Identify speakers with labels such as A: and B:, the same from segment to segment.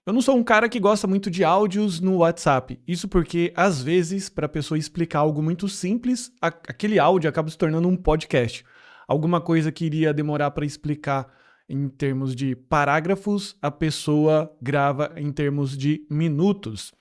A: Eu não sou um cara que gosta muito de áudios no WhatsApp. Isso porque, às vezes, para a pessoa explicar algo muito simples, aquele áudio acaba se tornando um podcast. Alguma coisa que iria demorar para explicar em termos de parágrafos, a pessoa grava em termos de minutos.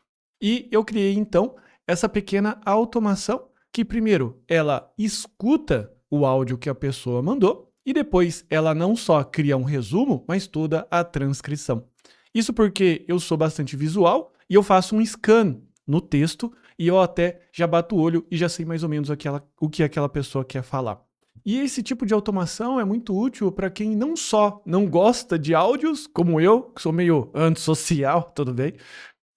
A: E eu criei, então, essa pequena automação que, primeiro, ela escuta o áudio que a pessoa mandou e depois ela não só cria um resumo, mas toda a transcrição. Isso porque eu sou bastante visual e eu faço um scan no texto e eu até já bato o olho e já sei mais ou menos o que aquela pessoa quer falar. E esse tipo de automação é muito útil para quem não só não gosta de áudios, como eu, que sou meio antissocial, tudo bem,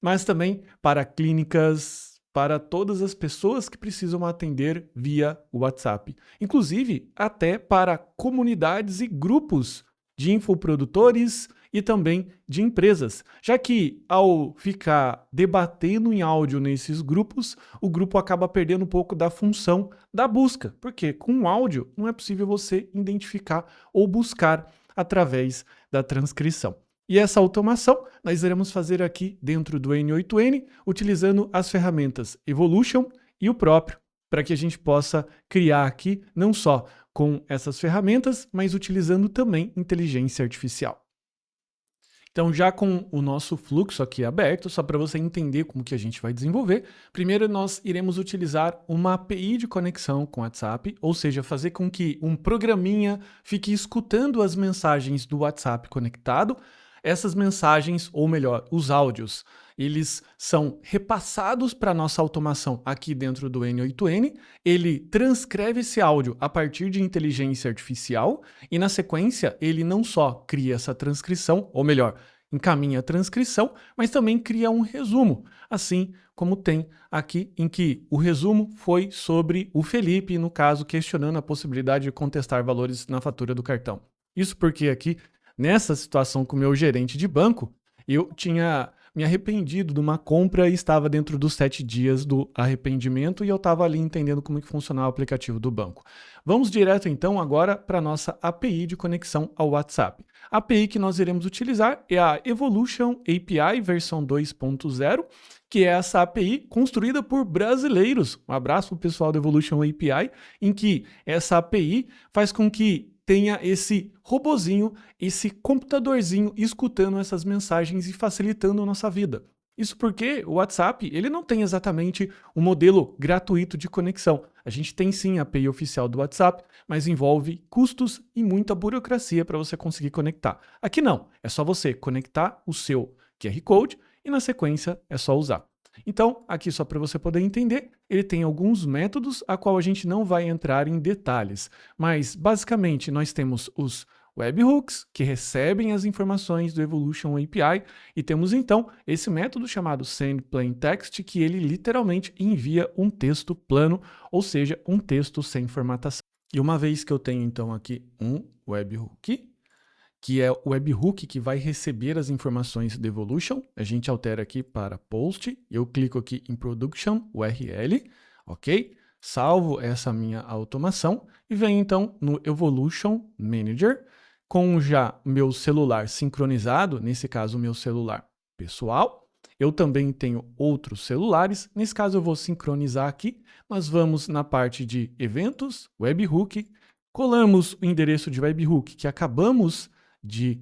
A: mas também para clínicas, para todas as pessoas que precisam atender via WhatsApp. Inclusive, até para comunidades e grupos de infoprodutores e também de empresas, já que ao ficar debatendo em áudio nesses grupos, o grupo acaba perdendo um pouco da função da busca, porque com áudio não é possível você identificar ou buscar através da transcrição. E essa automação nós iremos fazer aqui dentro do N8N, utilizando as ferramentas Evolution e o próprio, para que a gente possa criar aqui não só com essas ferramentas, mas utilizando também inteligência artificial. Então, já com o nosso fluxo aqui aberto, só para você entender como que a gente vai desenvolver, primeiro nós iremos utilizar uma API de conexão com o WhatsApp, ou seja, fazer com que um programinha fique escutando as mensagens do WhatsApp conectado. Essas mensagens, ou melhor, os áudios, eles são repassados para a nossa automação aqui dentro do N8N, ele transcreve esse áudio a partir de inteligência artificial e, na sequência, ele não só cria essa transcrição, ou melhor, encaminha a transcrição, mas também cria um resumo, assim como tem aqui em que o resumo foi sobre o Felipe, no caso, questionando a possibilidade de contestar valores na fatura do cartão. Isso porque aqui, nessa situação com o meu gerente de banco, eu tinha me arrependido de uma compra e estava dentro dos 7 dias do arrependimento e eu estava ali entendendo como que funcionava o aplicativo do banco. Vamos direto então agora para a nossa API de conexão ao WhatsApp. A API que nós iremos utilizar é a Evolution API versão 2.0, que é essa API construída por brasileiros. Um abraço para o pessoal da Evolution API, em que essa API faz com que tenha esse robozinho, esse computadorzinho escutando essas mensagens e facilitando a nossa vida. Isso porque o WhatsApp ele não tem exatamente um modelo gratuito de conexão. A gente tem sim a API oficial do WhatsApp, mas envolve custos e muita burocracia para você conseguir conectar. Aqui não, é só você conectar o seu QR Code e na sequência é só usar. Então, aqui só para você poder entender, ele tem alguns métodos a qual a gente não vai entrar em detalhes, mas basicamente nós temos os webhooks que recebem as informações do Evolution API e temos então esse método chamado sendPlainText que ele literalmente envia um texto plano, ou seja, um texto sem formatação. E uma vez que eu tenho então aqui um webhook, que é o webhook que vai receber as informações do Evolution. A gente altera aqui para post, eu clico aqui em production URL, ok? Salvo essa minha automação e venho então no Evolution Manager com já meu celular sincronizado, nesse caso o meu celular pessoal. Eu também tenho outros celulares, nesse caso eu vou sincronizar aqui. Nós vamos na parte de eventos, webhook, colamos o endereço de webhook que acabamos de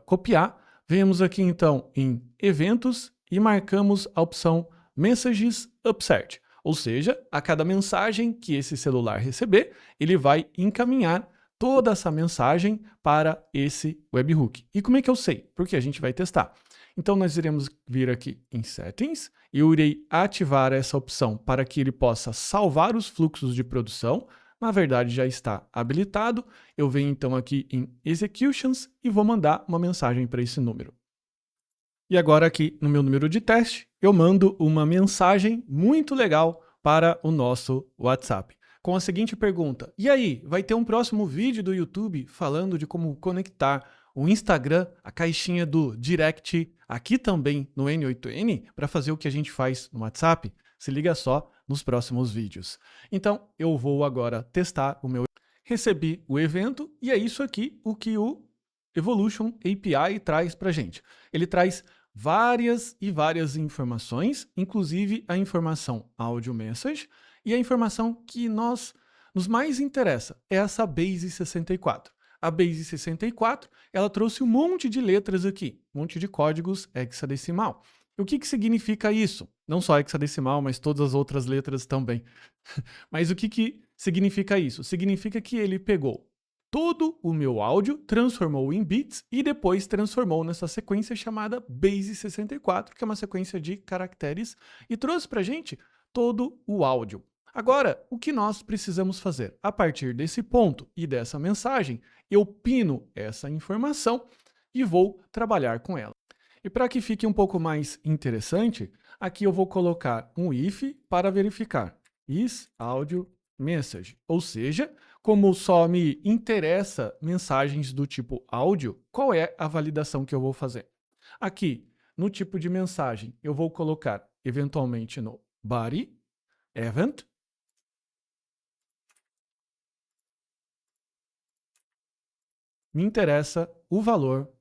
A: copiar, vemos aqui então em eventos e marcamos a opção Messages Upsert, ou seja, a cada mensagem que esse celular receber, ele vai encaminhar toda essa mensagem para esse webhook. E como é que eu sei? Porque a gente vai testar. Então nós iremos vir aqui em Settings e eu irei ativar essa opção para que ele possa salvar os fluxos de produção. Na verdade, já está habilitado. Eu venho então aqui em Executions e vou mandar uma mensagem para esse número. E agora aqui no meu número de teste, eu mando uma mensagem muito legal para o nosso WhatsApp. Com a seguinte pergunta: e aí, vai ter um próximo vídeo do YouTube falando de como conectar o Instagram, a caixinha do Direct, aqui também no N8N, para fazer o que a gente faz no WhatsApp? Se liga só nos próximos vídeos. Então, eu vou agora testar o meu... Recebi o evento e é isso aqui o que o Evolution API traz para a gente. Ele traz várias e várias informações, inclusive a informação audio message e a informação que nos mais interessa é essa base 64. A base 64, ela trouxe um monte de letras aqui, um monte de códigos hexadecimal. O que significa isso? Não só hexadecimal, mas todas as outras letras também. Mas o que significa isso? Significa que ele pegou todo o meu áudio, transformou em bits e depois transformou nessa sequência chamada base 64, que é uma sequência de caracteres, e trouxe para a gente todo o áudio. Agora, o que nós precisamos fazer? A partir desse ponto e dessa mensagem, eu pino essa informação e vou trabalhar com ela. E para que fique um pouco mais interessante, aqui eu vou colocar um if para verificar. Is audio message. Ou seja, como só me interessa mensagens do tipo áudio, qual é a validação que eu vou fazer? Aqui, no tipo de mensagem, eu vou colocar eventualmente no body, event, me interessa o valor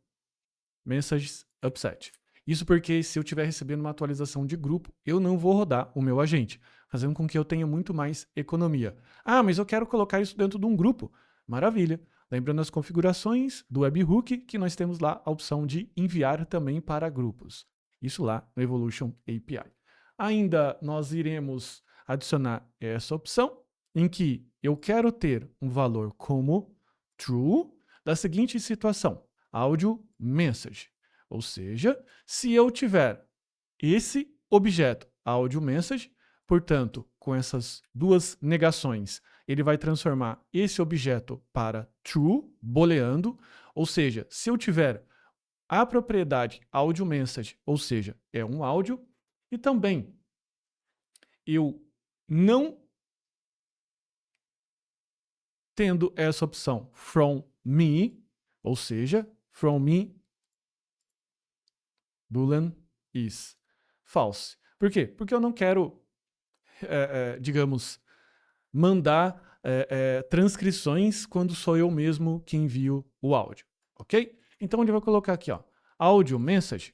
A: messages upset. Isso porque se eu estiver recebendo uma atualização de grupo, eu não vou rodar o meu agente, fazendo com que eu tenha muito mais economia. Ah, mas eu quero colocar isso dentro de um grupo. Maravilha. Lembrando as configurações do webhook, que nós temos lá a opção de enviar também para grupos. Isso lá no Evolution API. Ainda nós iremos adicionar essa opção em que eu quero ter um valor como true da seguinte situação: audio message. Ou seja, se eu tiver esse objeto audio message, portanto, com essas duas negações, ele vai transformar esse objeto para true, booleando, ou seja, se eu tiver a propriedade audio message, ou seja, é um áudio, e também eu não tendo essa opção from me, ou seja, from me, boolean is false. Por quê? Porque eu não quero, digamos, mandar transcrições quando sou eu mesmo que envio o áudio, ok? Então ele vai colocar aqui, ó, audio message.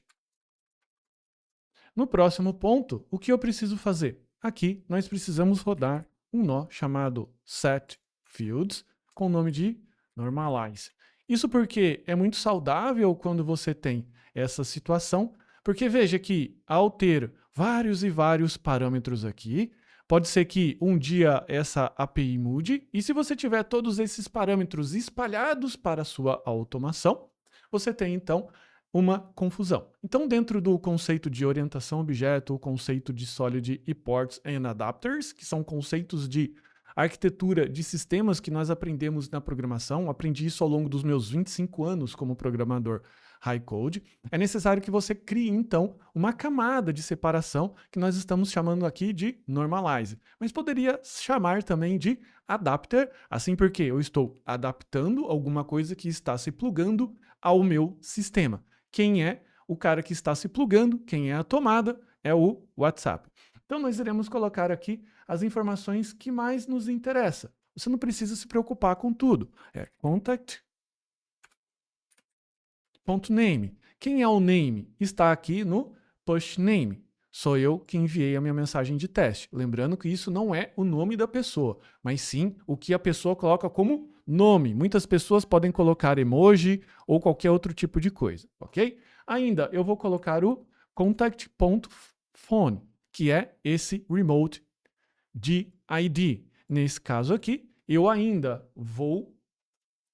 A: No próximo ponto, o que eu preciso fazer? Aqui nós precisamos rodar um nó chamado set fields com o nome de normalize. Isso porque é muito saudável quando você tem essa situação, porque veja que ao ter vários e vários parâmetros aqui, pode ser que um dia essa API mude, e se você tiver todos esses parâmetros espalhados para a sua automação, você tem então uma confusão. Então, dentro do conceito de orientação a objeto, o conceito de Solid e Ports and Adapters, que são conceitos de arquitetura de sistemas que nós aprendemos na programação, aprendi isso ao longo dos meus 25 anos como programador high code, é necessário que você crie, então, uma camada de separação que nós estamos chamando aqui de normalize, mas poderia chamar também de adapter, assim porque eu estou adaptando alguma coisa que está se plugando ao meu sistema. Quem é o cara que está se plugando, quem é a tomada, é o WhatsApp. Então, nós iremos colocar aqui as informações que mais nos interessam. Você não precisa se preocupar com tudo. É contact.name. Quem é o name? Está aqui no push name. Sou eu que enviei a minha mensagem de teste. Lembrando que isso não é o nome da pessoa, mas sim o que a pessoa coloca como nome. Muitas pessoas podem colocar emoji ou qualquer outro tipo de coisa, ok? Ainda eu vou colocar o contact.phone, que é esse remote de ID. Nesse caso aqui, eu ainda vou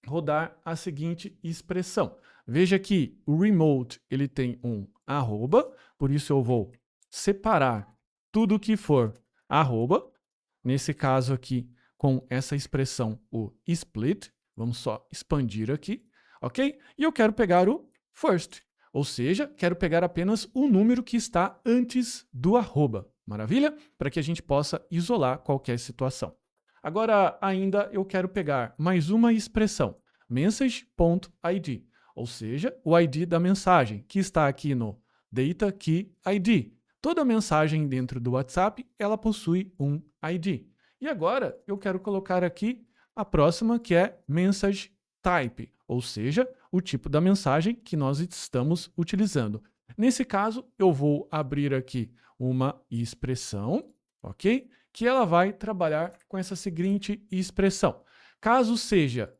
A: rodar a seguinte expressão. Veja que o remote ele tem um arroba, por isso eu vou separar tudo que for arroba, nesse caso aqui com essa expressão o split, vamos só expandir aqui, ok? E eu quero pegar o first, ou seja, quero pegar apenas o número que está antes do arroba, maravilha? Para que a gente possa isolar qualquer situação. Agora ainda eu quero pegar mais uma expressão, message.id, ou seja, o ID da mensagem, que está aqui no Data Key ID. Toda mensagem dentro do WhatsApp, ela possui um ID. E agora eu quero colocar aqui a próxima, que é Message Type, ou seja, o tipo da mensagem que nós estamos utilizando. Nesse caso, eu vou abrir aqui uma expressão, ok? Que ela vai trabalhar com essa seguinte expressão. Caso seja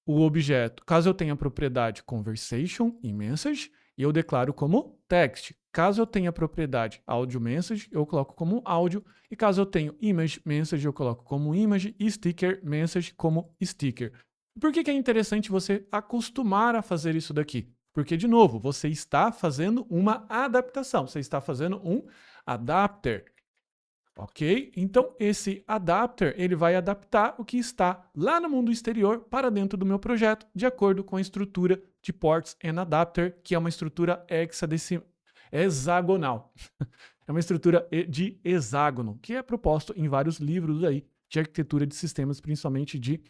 A: o objeto, caso eu tenha a propriedade conversation e message, eu declaro como text. Caso eu tenha a propriedade audio message, eu coloco como áudio. E caso eu tenha image message, eu coloco como image. E sticker message como sticker. Por que é interessante você acostumar a fazer isso daqui? Porque, de novo, você está fazendo uma adaptação. Você está fazendo um adapter. Ok? Então, esse adapter, ele vai adaptar o que está lá no mundo exterior para dentro do meu projeto, de acordo com a estrutura de ports and adapter, que é uma estrutura hexagonal. É uma estrutura de hexágono, que é proposto em vários livros aí de arquitetura de sistemas, principalmente de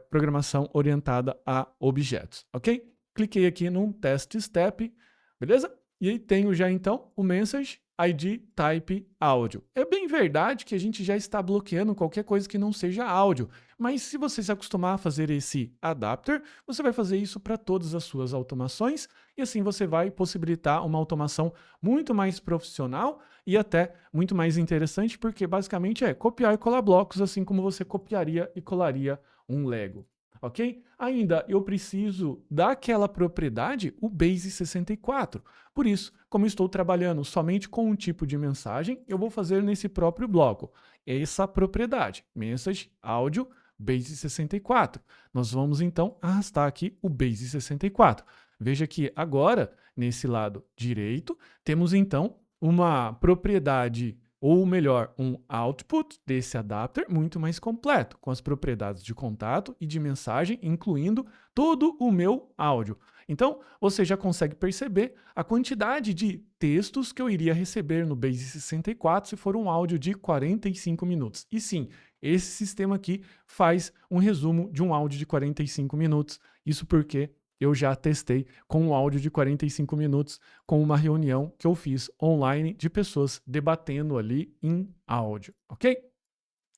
A: programação orientada a objetos. Ok? Cliquei aqui num test step, beleza? E aí tenho já então o message ID type áudio. É bem verdade que a gente já está bloqueando qualquer coisa que não seja áudio, mas se você se acostumar a fazer esse adapter, você vai fazer isso para todas as suas automações e assim você vai possibilitar uma automação muito mais profissional e até muito mais interessante, porque basicamente é copiar e colar blocos, assim como você copiaria e colaria um Lego. Ok? Ainda eu preciso daquela propriedade, o base 64. Por isso, como estou trabalhando somente com um tipo de mensagem, eu vou fazer nesse próprio bloco essa propriedade, message audio base 64. Nós vamos então arrastar aqui o base 64. Veja que agora, nesse lado direito, temos então uma propriedade, ou melhor, um output desse adapter muito mais completo, com as propriedades de contato e de mensagem, incluindo todo o meu áudio. Então, você já consegue perceber a quantidade de textos que eu iria receber no Base 64 se for um áudio de 45 minutos. E sim, esse sistema aqui faz um resumo de um áudio de 45 minutos. Isso porque eu já testei com um áudio de 45 minutos com uma reunião que eu fiz online de pessoas debatendo ali em áudio, ok?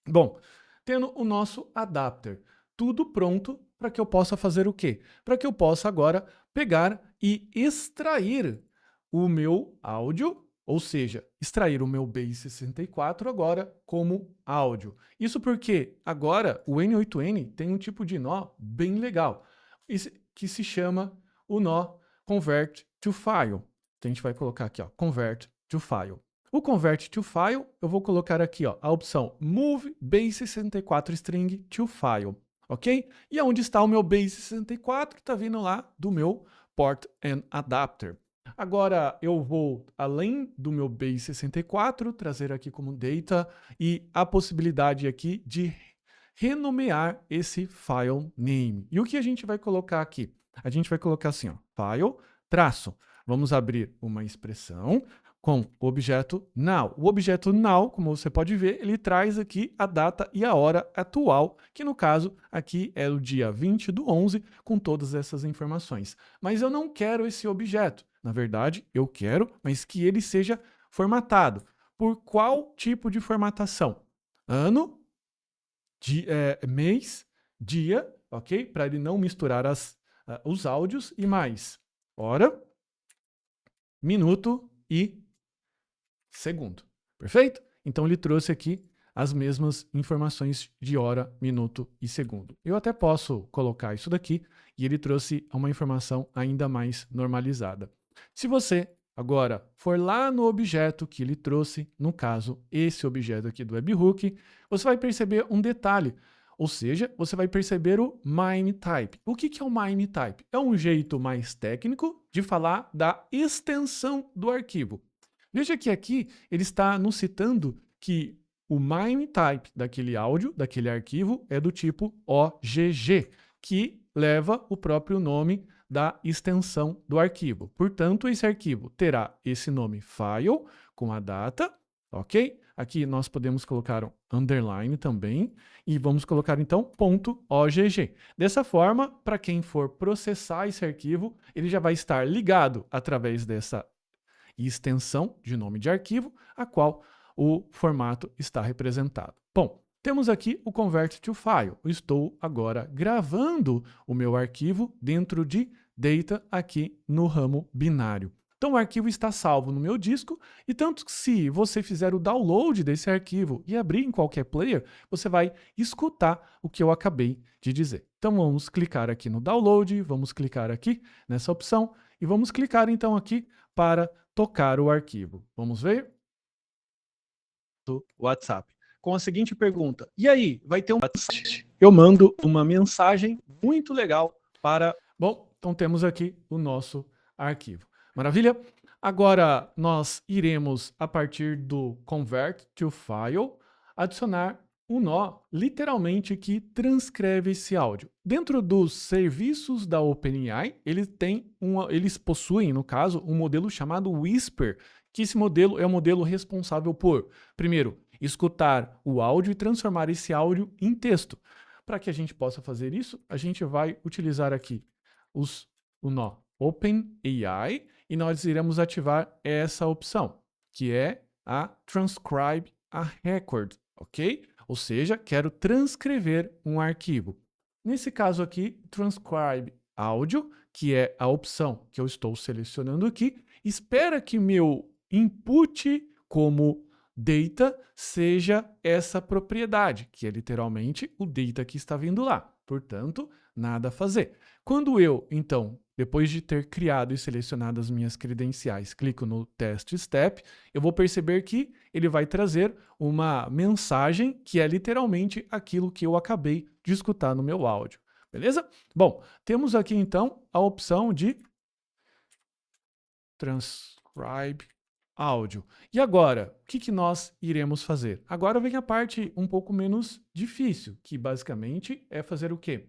A: Bom, tendo o nosso adapter, tudo pronto para que eu possa fazer o quê? Para que eu possa agora pegar e extrair o meu áudio, ou seja, extrair o meu Base 64 agora como áudio. Isso porque agora o N8N tem um tipo de nó bem legal, que se chama o nó Convert to File. Então a gente vai colocar aqui, ó, Convert to File. O Convert to File, eu vou colocar aqui ó, a opção Move Base 64 String to File, ok? E onde está o meu Base 64, que está vindo lá do meu Port and Adapter. Agora eu vou, além do meu Base 64, trazer aqui como data e a possibilidade aqui de renomear esse file name. E o que a gente vai colocar aqui? A gente vai colocar assim, ó, file, traço. Vamos abrir uma expressão com o objeto now. O objeto now, como você pode ver, ele traz aqui a data e a hora atual, que no caso aqui é o dia 20/11, com todas essas informações. Mas eu não quero esse objeto. Na verdade, eu quero, mas que ele seja formatado. Por qual tipo de formatação? Ano, mês, dia, ok? Para ele não misturar os áudios e mais hora, minuto e segundo. Perfeito? Então ele trouxe aqui as mesmas informações de hora, minuto e segundo. Eu até posso colocar isso daqui e ele trouxe uma informação ainda mais normalizada. Se você agora for lá no objeto que ele trouxe, no caso, esse objeto aqui do webhook, você vai perceber um detalhe, ou seja, você vai perceber o MIME type. O que é o MIME type? É um jeito mais técnico de falar da extensão do arquivo. Veja que aqui ele está nos citando que o MIME type daquele áudio, daquele arquivo, é do tipo OGG, que leva o próprio nome da extensão do arquivo. Portanto, esse arquivo terá esse nome file com a data, ok? Aqui nós podemos colocar um underline também e vamos colocar então .ogg. Dessa forma, para quem for processar esse arquivo, ele já vai estar ligado através dessa extensão de nome de arquivo, a qual o formato está representado. Bom, temos aqui o Convert to File. Eu estou agora gravando o meu arquivo dentro de Data aqui no ramo binário. Então o arquivo está salvo no meu disco e tanto que se você fizer o download desse arquivo e abrir em qualquer player, você vai escutar o que eu acabei de dizer. Então vamos clicar aqui no download, vamos clicar aqui nessa opção e vamos clicar então aqui para tocar o arquivo. Vamos ver? Do WhatsApp. Com a seguinte pergunta: e aí, vai ter um WhatsApp? Eu mando uma mensagem muito legal para... Bom, então temos aqui o nosso arquivo. Maravilha? Agora nós iremos, a partir do Convert to File, adicionar um nó, literalmente, que transcreve esse áudio. Dentro dos serviços da OpenAI, eles possuem, no caso, um modelo chamado Whisper, que esse modelo é o modelo responsável por, primeiro, escutar o áudio e transformar esse áudio em texto. Para que a gente possa fazer isso, a gente vai utilizar aqui o nó OpenAI e nós iremos ativar essa opção, que é a Transcribe a Record, ok? Ou seja, quero transcrever um arquivo. Nesse caso aqui, Transcribe Áudio, que é a opção que eu estou selecionando aqui, espera que meu input como data seja essa propriedade, que é literalmente o data que está vindo lá. Portanto, nada a fazer. Quando eu, então, depois de ter criado e selecionado as minhas credenciais, clico no Test Step, eu vou perceber que ele vai trazer uma mensagem que é literalmente aquilo que eu acabei de escutar no meu áudio. Beleza? Bom, temos aqui então a opção de Transcribe áudio. E agora, o que nós iremos fazer? Agora vem a parte um pouco menos difícil, que basicamente é fazer o quê?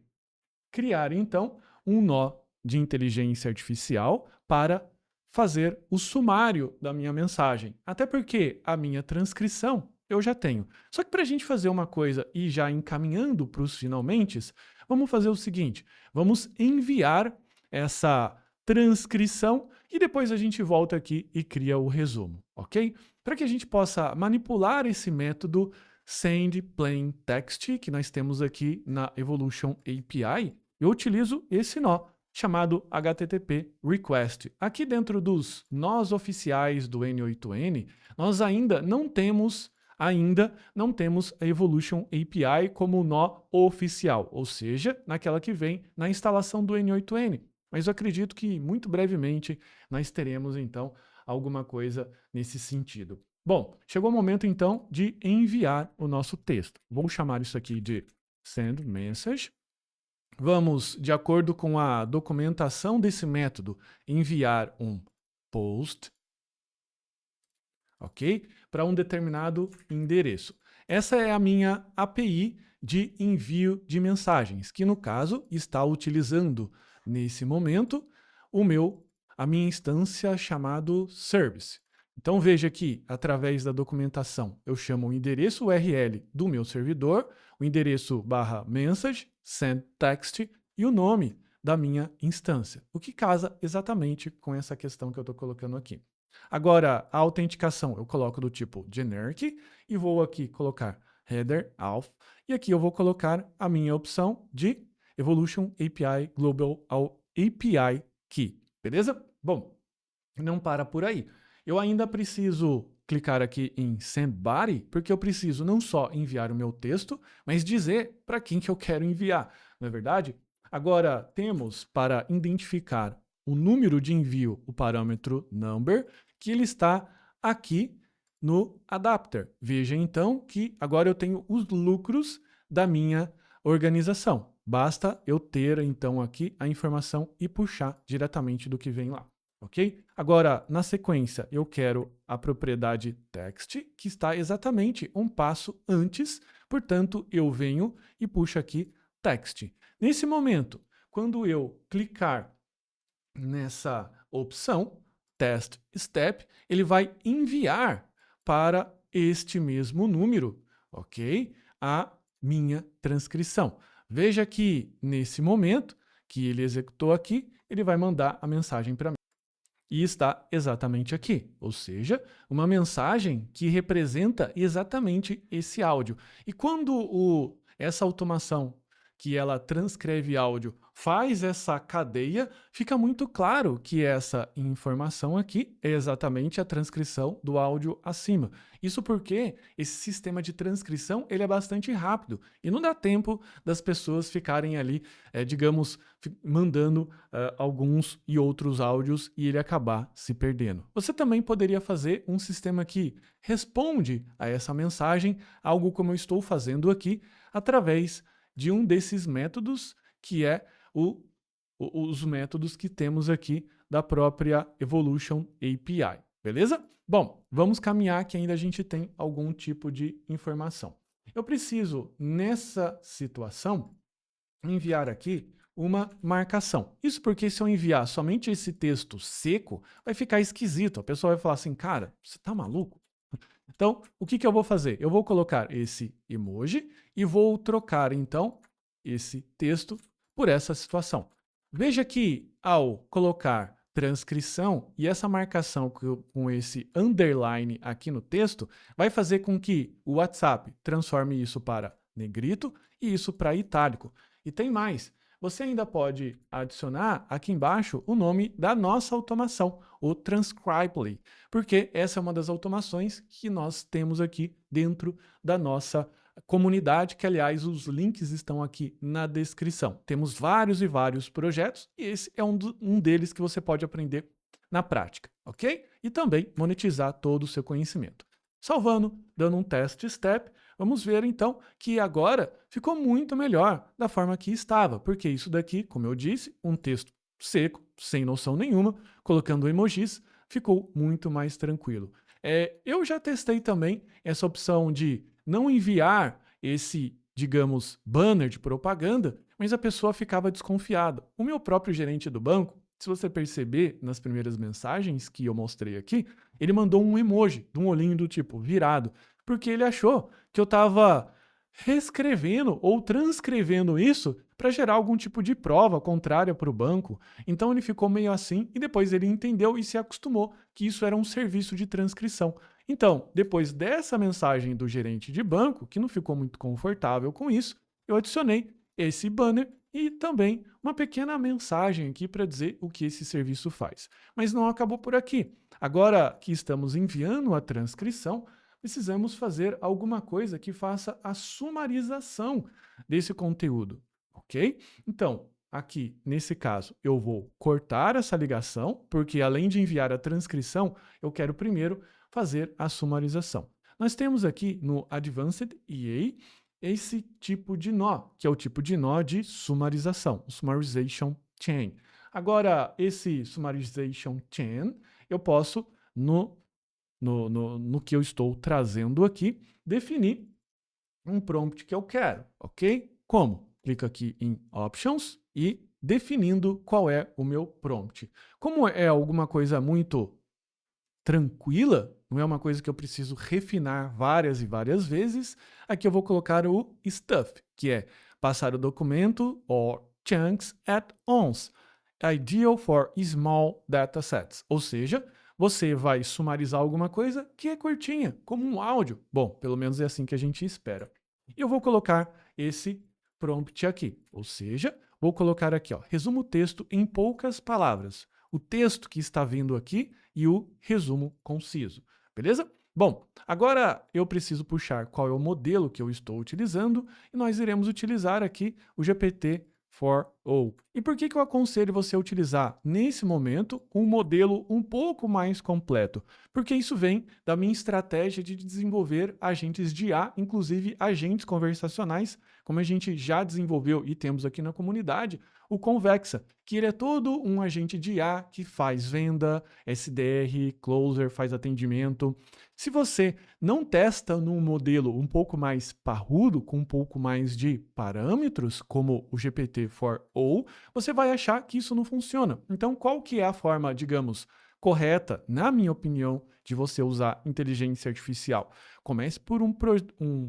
A: Criar, então, um nó de inteligência artificial para fazer o sumário da minha mensagem. Até porque a minha transcrição eu já tenho. Só que para a gente fazer uma coisa e já encaminhando para os finalmente, vamos fazer o seguinte, vamos enviar essa transcrição e depois a gente volta aqui e cria o resumo, ok? Para que a gente possa manipular esse método Send Plain Text que nós temos aqui na Evolution API, eu utilizo esse nó chamado HTTP Request. Aqui dentro dos nós oficiais do N8N, nós ainda não temos a Evolution API como nó oficial, ou seja, naquela que vem na instalação do N8N. Mas eu acredito que muito brevemente nós teremos então alguma coisa nesse sentido. Bom, chegou o momento então de enviar o nosso texto. Vou chamar isso aqui de Send Message. Vamos, de acordo com a documentação desse método, enviar um post, ok? Para um determinado endereço. Essa é a minha API de envio de mensagens, que no caso está utilizando nesse momento a minha instância chamado service. Então veja que através da documentação eu chamo o endereço URL do meu servidor, o endereço /message, send text e o nome da minha instância, o que casa exatamente com essa questão que eu estou colocando aqui. Agora, a autenticação eu coloco do tipo generic e vou aqui colocar header auth e aqui eu vou colocar a minha opção de Evolution API Global API Key, beleza? Bom, não para por aí. Eu ainda preciso clicar aqui em Send Body, porque eu preciso não só enviar o meu texto, mas dizer para quem que eu quero enviar, não é verdade? Agora, temos para identificar o número de envio o parâmetro number, que ele está aqui no adapter. Veja então que agora eu tenho os lucros da minha organização. Basta eu ter então aqui a informação e puxar diretamente do que vem lá. Ok? Agora, na sequência, eu quero a propriedade text, que está exatamente um passo antes, portanto, eu venho e puxo aqui text. Nesse momento, quando eu clicar nessa opção, test step, ele vai enviar para este mesmo número, ok? A minha transcrição. Veja que, nesse momento que ele executou aqui, ele vai mandar a mensagem para mim. E está exatamente aqui, ou seja, uma mensagem que representa exatamente esse áudio. E quando essa automação que ela transcreve áudio, faz essa cadeia, fica muito claro que essa informação aqui é exatamente a transcrição do áudio acima. Isso porque esse sistema de transcrição ele é bastante rápido e não dá tempo das pessoas ficarem ali, digamos, mandando alguns e outros áudios e ele acabar se perdendo. Você também poderia fazer um sistema que responde a essa mensagem, algo como eu estou fazendo aqui, através de um desses métodos, que é os métodos que temos aqui da própria Evolution API, beleza? Bom, vamos caminhar que ainda a gente tem algum tipo de informação. Eu preciso, nessa situação, enviar aqui uma marcação. Isso porque se eu enviar somente esse texto seco, vai ficar esquisito. A pessoa vai falar assim, cara, você tá maluco? Então, o que eu vou fazer? Eu vou colocar esse emoji e vou trocar, então, esse texto por essa situação. Veja que, ao colocar transcrição e essa marcação com esse underline aqui no texto, vai fazer com que o WhatsApp transforme isso para negrito e isso para itálico. E tem mais. Você ainda pode adicionar aqui embaixo o nome da nossa automação, o Transcribely, porque essa é uma das automações que nós temos aqui dentro da nossa comunidade, que aliás os links estão aqui na descrição. Temos vários e vários projetos e esse é um deles que você pode aprender na prática, ok? E também monetizar todo o seu conhecimento. Salvando, dando um test step, vamos ver então que agora ficou muito melhor da forma que estava, porque isso daqui, como eu disse, um texto seco, sem noção nenhuma, colocando emojis, ficou muito mais tranquilo. Eu já testei também essa opção de não enviar esse, digamos, banner de propaganda, mas a pessoa ficava desconfiada. O meu próprio gerente do banco, se você perceber nas primeiras mensagens que eu mostrei aqui, ele mandou um emoji de um olhinho do tipo virado, porque ele achou que eu estava reescrevendo ou transcrevendo isso para gerar algum tipo de prova contrária para o banco. Então ele ficou meio assim e depois ele entendeu e se acostumou que isso era um serviço de transcrição. Então, depois dessa mensagem do gerente de banco, que não ficou muito confortável com isso, eu adicionei esse banner e também uma pequena mensagem aqui para dizer o que esse serviço faz. Mas não acabou por aqui. Agora que estamos enviando a transcrição, precisamos fazer alguma coisa que faça a sumarização desse conteúdo, ok? Então, aqui, nesse caso, eu vou cortar essa ligação, porque além de enviar a transcrição, eu quero primeiro fazer a sumarização. Nós temos aqui no Advanced EA esse tipo de nó, que é o tipo de nó de sumarização, o Summarization Chain. Agora, esse Summarization Chain, eu posso, no que eu estou trazendo aqui, definir um prompt que eu quero, ok? Como? Clico aqui em Options e definindo qual é o meu prompt. Como é alguma coisa muito tranquila, não é uma coisa que eu preciso refinar várias e várias vezes, aqui eu vou colocar o stuff, que é passar o documento or chunks at once, ideal for small datasets, ou seja, você vai sumarizar alguma coisa que é curtinha, como um áudio. Bom, pelo menos é assim que a gente espera. E eu vou colocar esse prompt aqui, ou seja, vou colocar aqui, ó, resumo o texto em poucas palavras. O texto que está vindo aqui e o resumo conciso, beleza? Bom, agora eu preciso puxar qual é o modelo que eu estou utilizando e nós iremos utilizar aqui o GPT-4o. E por que eu aconselho você a utilizar, nesse momento, um modelo um pouco mais completo? Porque isso vem da minha estratégia de desenvolver agentes de IA, inclusive agentes conversacionais, como a gente já desenvolveu e temos aqui na comunidade, o Convexa, que ele é todo um agente de IA que faz venda, SDR, closer, faz atendimento. Se você não testa num modelo um pouco mais parrudo, com um pouco mais de parâmetros, como o GPT-4o, você vai achar que isso não funciona. Então, qual que é a forma, digamos, correta, na minha opinião, de você usar inteligência artificial? Comece por um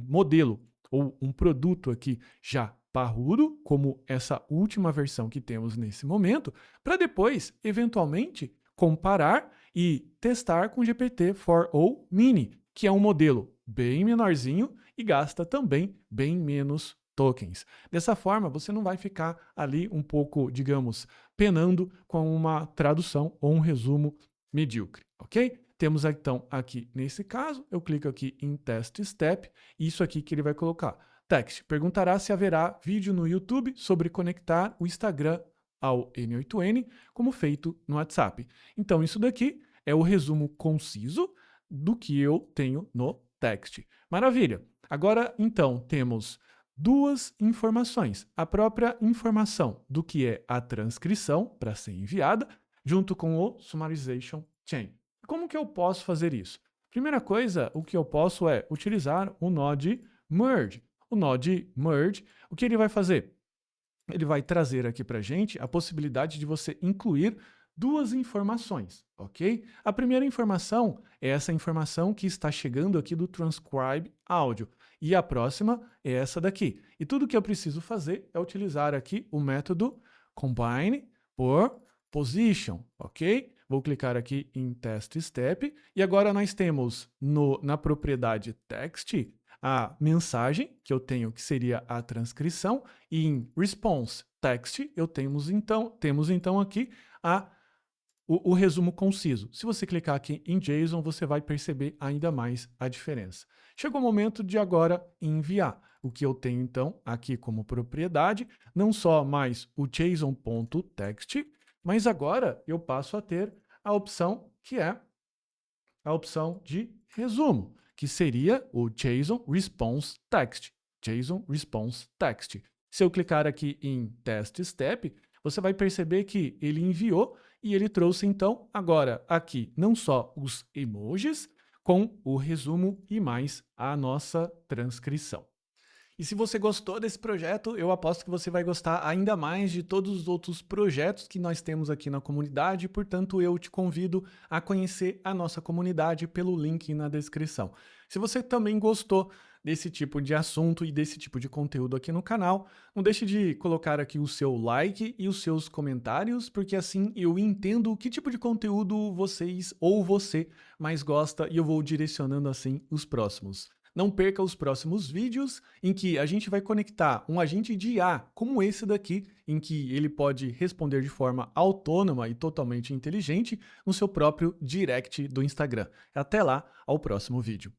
A: modelo ou um produto aqui já parrudo, como essa última versão que temos nesse momento, para depois, eventualmente, comparar e testar com o GPT-4o Mini, que é um modelo bem menorzinho e gasta também bem menos tokens. Dessa forma, você não vai ficar ali um pouco, digamos, penando com uma tradução ou um resumo medíocre, ok? Temos então aqui, nesse caso, eu clico aqui em Test Step, isso aqui que ele vai colocar. Text perguntará se haverá vídeo no YouTube sobre conectar o Instagram ao N8N, como feito no WhatsApp. Então, isso daqui é o resumo conciso do que eu tenho no text. Maravilha! Agora, então, temos duas informações. A própria informação do que é a transcrição para ser enviada, junto com o Summarization Chain. Como que eu posso fazer isso? Primeira coisa, o que eu posso é utilizar o Node Merge. O Node Merge, o que ele vai fazer? Ele vai trazer aqui para a gente a possibilidade de você incluir duas informações, ok? A primeira informação é essa informação que está chegando aqui do Transcribe Audio. E a próxima é essa daqui. E tudo que eu preciso fazer é utilizar aqui o método Combine por Position, ok? Vou clicar aqui em Test Step. E agora nós temos na propriedade Text a mensagem que eu tenho, que seria a transcrição, e em Response Text temos então aqui o resumo conciso. Se você clicar aqui em JSON, você vai perceber ainda mais a diferença. Chegou o momento de agora enviar. O que eu tenho então aqui como propriedade, não só mais o JSON.text, mas agora eu passo a ter a opção que é a opção de resumo, que seria o JSON Response Text. JSON Response Text. Se eu clicar aqui em Test Step, você vai perceber que ele enviou e ele trouxe então agora aqui não só os emojis com o resumo e mais a nossa transcrição. E se você gostou desse projeto, eu aposto que você vai gostar ainda mais de todos os outros projetos que nós temos aqui na comunidade, portanto eu te convido a conhecer a nossa comunidade pelo link na descrição. Se você também gostou desse tipo de assunto e desse tipo de conteúdo aqui no canal, não deixe de colocar aqui o seu like e os seus comentários, porque assim eu entendo que tipo de conteúdo vocês ou você mais gosta e eu vou direcionando assim os próximos. Não perca os próximos vídeos em que a gente vai conectar um agente de IA como esse daqui, em que ele pode responder de forma autônoma e totalmente inteligente no seu próprio direct do Instagram. Até lá, ao próximo vídeo.